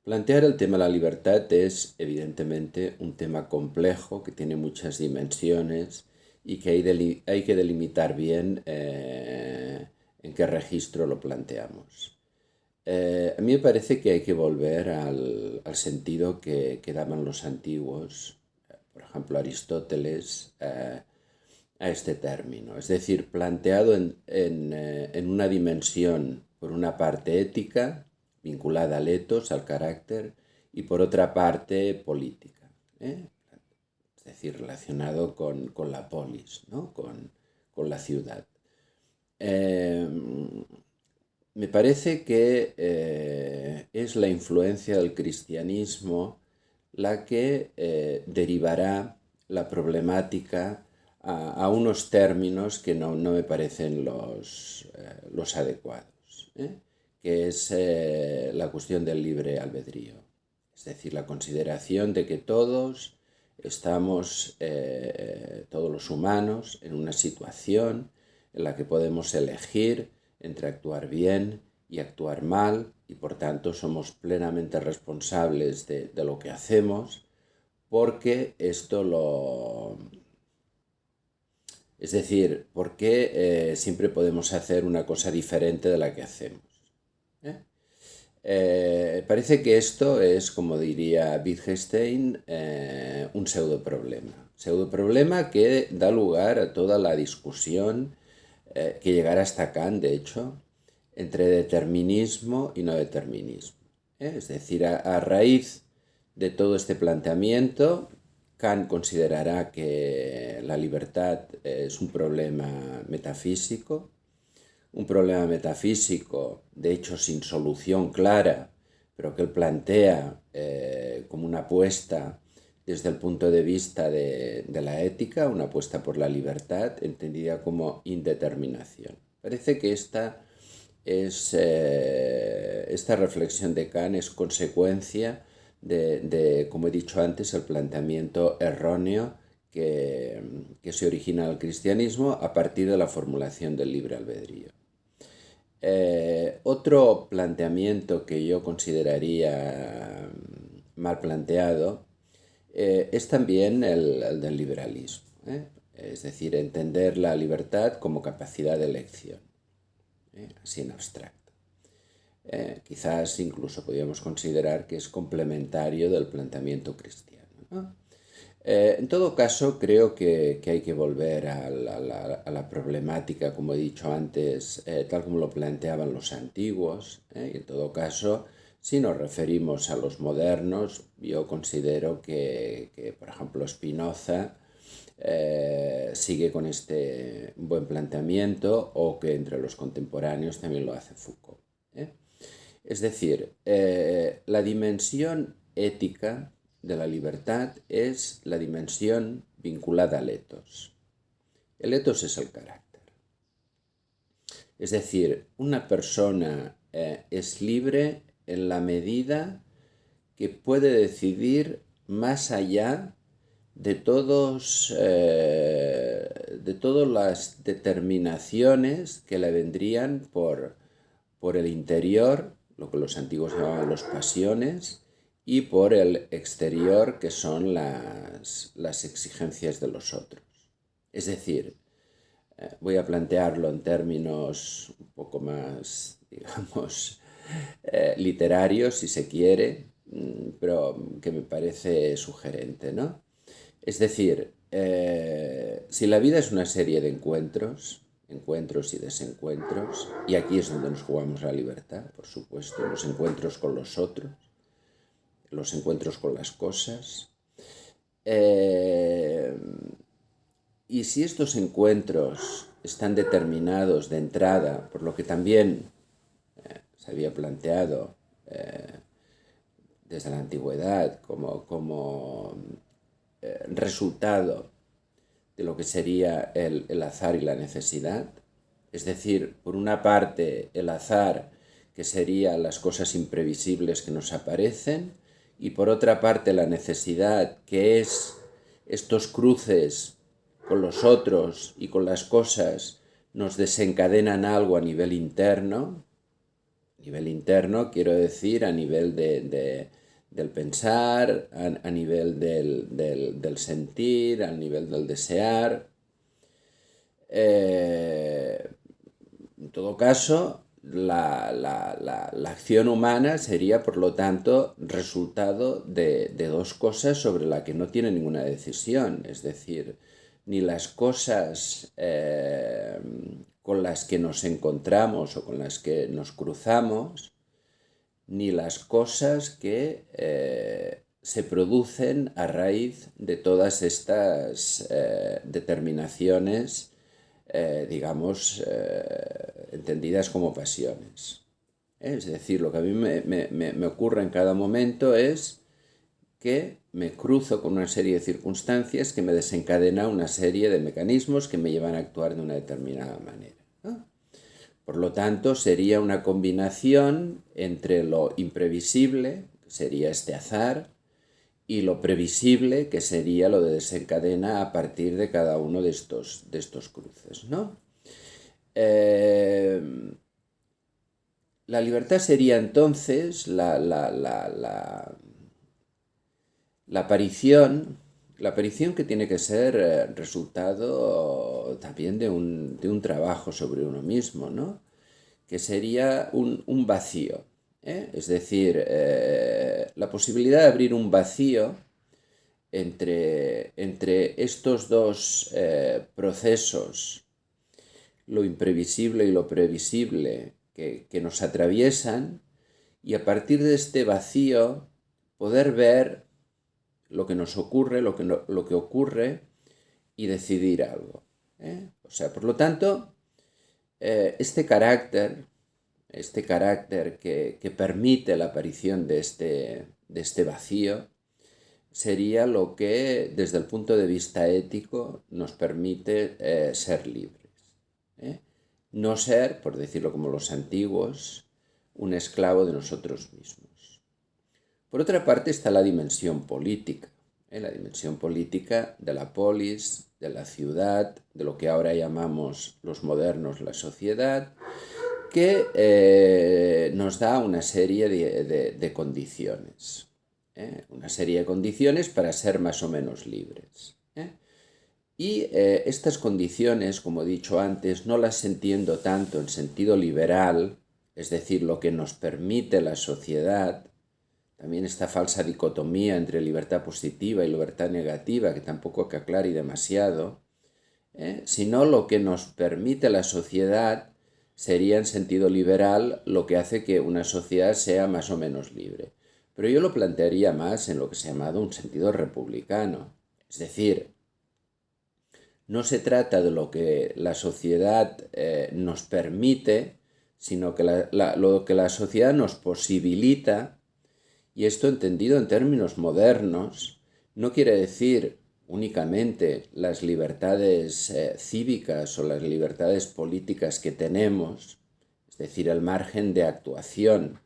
Plantear el tema de la libertad es evidentemente un tema complejo que tiene muchas dimensiones y que hay que delimitar bien en qué registro lo planteamos. A mí me parece que hay que volver al sentido que daban los antiguos, por ejemplo Aristóteles, a este término. Es decir, planteado en una dimensión, por una parte ética, vinculada al etos, al carácter, y por otra parte política, ¿eh? Es decir, relacionado con la polis, ¿no? Con la ciudad. Eh, Me parece que es la influencia del cristianismo la que derivará la problemática a unos términos que no me parecen los adecuados, ¿eh? Que es la cuestión del libre albedrío. Es decir, la consideración de que todos estamos, todos los humanos, en una situación en la que podemos elegir entre actuar bien y actuar mal, y por tanto somos plenamente responsables de lo que hacemos, porque esto lo... Es decir, porque siempre podemos hacer una cosa diferente de la que hacemos, ¿eh? Parece que esto es, como diría Wittgenstein, un pseudoproblema. Pseudoproblema que da lugar a toda la discusión que llegará hasta Kant, de hecho, entre determinismo y no determinismo. Es decir, a raíz de todo este planteamiento, Kant considerará que la libertad es un problema metafísico, de hecho sin solución clara, pero que él plantea como una apuesta desde el punto de vista de la ética, una apuesta por la libertad, entendida como indeterminación. Parece que esta reflexión de Kant es consecuencia como he dicho antes, el planteamiento erróneo que se origina en el cristianismo a partir de la formulación del libre albedrío. Otro planteamiento que yo consideraría mal planteado es también el del liberalismo, ¿eh? Es decir, entender la libertad como capacidad de elección, así en abstracto. Quizás incluso podríamos considerar que es complementario del planteamiento cristiano, ¿no? En todo caso, creo que hay que volver a la problemática, como he dicho antes, tal como lo planteaban los antiguos, y en todo caso, si nos referimos a los modernos, yo considero que por ejemplo, Spinoza sigue con este buen planteamiento, o que entre los contemporáneos también lo hace Foucault, ¿eh? Es decir, la dimensión ética de la libertad es la dimensión vinculada al etos. El etos es el carácter. Es decir, una persona es libre en la medida que puede decidir más allá de todas las determinaciones que le vendrían por el interior, lo que los antiguos llamaban las pasiones, y por el exterior, que son las exigencias de los otros. Es decir, voy a plantearlo en términos un poco más, digamos, literarios, si se quiere, pero que me parece sugerente, ¿no? Es decir, si la vida es una serie de encuentros y desencuentros, y aquí es donde nos jugamos la libertad, por supuesto, los encuentros con los otros, los encuentros con las cosas. Y si estos encuentros están determinados de entrada por lo que también se había planteado desde la antigüedad como resultado de lo que sería el azar y la necesidad, es decir, por una parte el azar, que serían las cosas imprevisibles que nos aparecen, y por otra parte la necesidad, que es estos cruces con los otros y con las cosas nos desencadenan algo a nivel interno, Nivel interno, quiero decir, a nivel del pensar, a nivel del sentir, a nivel del desear. En todo caso, la acción humana sería, por lo tanto, resultado de dos cosas sobre las que no tiene ninguna decisión. Es decir, ni las cosas con las que nos encontramos o con las que nos cruzamos, ni las cosas que se producen a raíz de todas estas determinaciones, digamos, entendidas como pasiones. Es decir, lo que a mí me ocurre en cada momento es que me cruzo con una serie de circunstancias que me desencadena una serie de mecanismos que me llevan a actuar de una determinada manera, ¿no? Por lo tanto, sería una combinación entre lo imprevisible, que sería este azar, y lo previsible, que sería lo de desencadena a partir de cada uno de estos cruces, ¿no? La libertad sería entonces la aparición que tiene que ser resultado también de un trabajo sobre uno mismo, ¿no? Que sería un vacío, ¿eh? Es decir, la posibilidad de abrir un vacío entre estos dos procesos, lo imprevisible y lo previsible, que nos atraviesan, y a partir de este vacío poder ver lo que nos ocurre, lo que ocurre, y decidir algo, ¿eh? O sea, por lo tanto, este carácter que permite la aparición de este vacío sería lo que, desde el punto de vista ético, nos permite ser libres, ¿eh? No ser, por decirlo como los antiguos, un esclavo de nosotros mismos. Por otra parte está la dimensión política, la dimensión política de la polis, de la ciudad, de lo que ahora llamamos los modernos la sociedad, que nos da una serie de condiciones, una serie de condiciones para ser más o menos libres. Y estas condiciones, como he dicho antes, no las entiendo tanto en sentido liberal, es decir, lo que nos permite la sociedad, también esta falsa dicotomía entre libertad positiva y libertad negativa, que tampoco que aclare demasiado, sino lo que nos permite la sociedad sería en sentido liberal lo que hace que una sociedad sea más o menos libre. Pero yo lo plantearía más en lo que se ha llamado un sentido republicano. Es decir, no se trata de lo que la sociedad nos permite, sino que lo que la sociedad nos posibilita, y esto entendido en términos modernos, no quiere decir únicamente las libertades cívicas o las libertades políticas que tenemos, es decir, el margen de actuación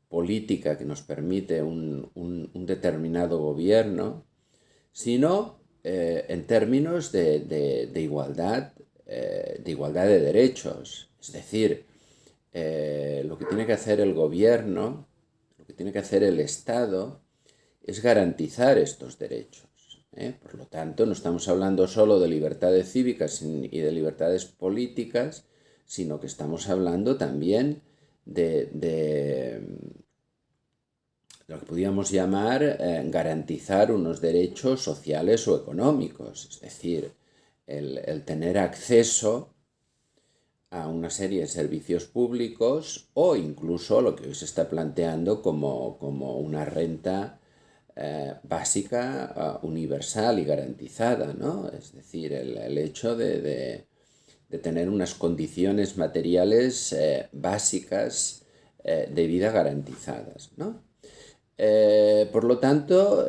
política que nos permite un determinado gobierno, sino en términos de igualdad de derechos. Es decir, lo que tiene que hacer el gobierno, lo que tiene que hacer el Estado, es garantizar estos derechos. Por lo tanto, no estamos hablando solo de libertades cívicas y de libertades políticas, sino que estamos hablando también de lo que podríamos llamar garantizar unos derechos sociales o económicos, es decir, el tener acceso a una serie de servicios públicos o incluso lo que hoy se está planteando como una renta básica, universal y garantizada, ¿no? Es decir, el hecho de tener unas condiciones materiales básicas de vida garantizadas, ¿no? Por lo tanto,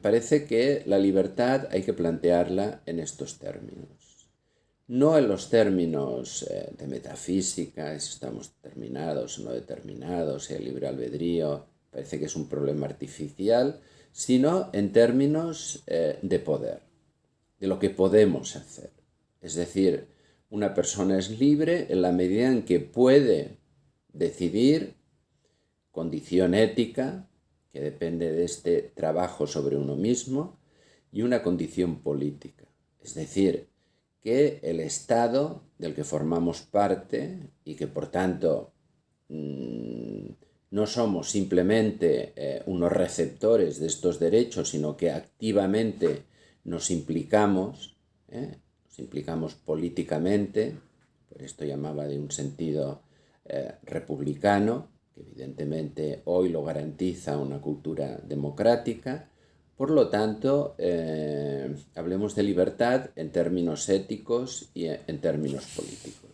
parece que la libertad hay que plantearla en estos términos. No en los términos de metafísica, si estamos determinados o no determinados, si hay libre albedrío, parece que es un problema artificial, sino en términos de poder, de lo que podemos hacer. Es decir, una persona es libre en la medida en que puede decidir, condición ética, que depende de este trabajo sobre uno mismo, y una condición política. Es decir, que el Estado del que formamos parte y que por tanto no somos simplemente unos receptores de estos derechos, sino que activamente nos implicamos políticamente, por esto llamaba de un sentido republicano, que evidentemente hoy lo garantiza una cultura democrática. Por lo tanto, hablemos de libertad en términos éticos y en términos políticos.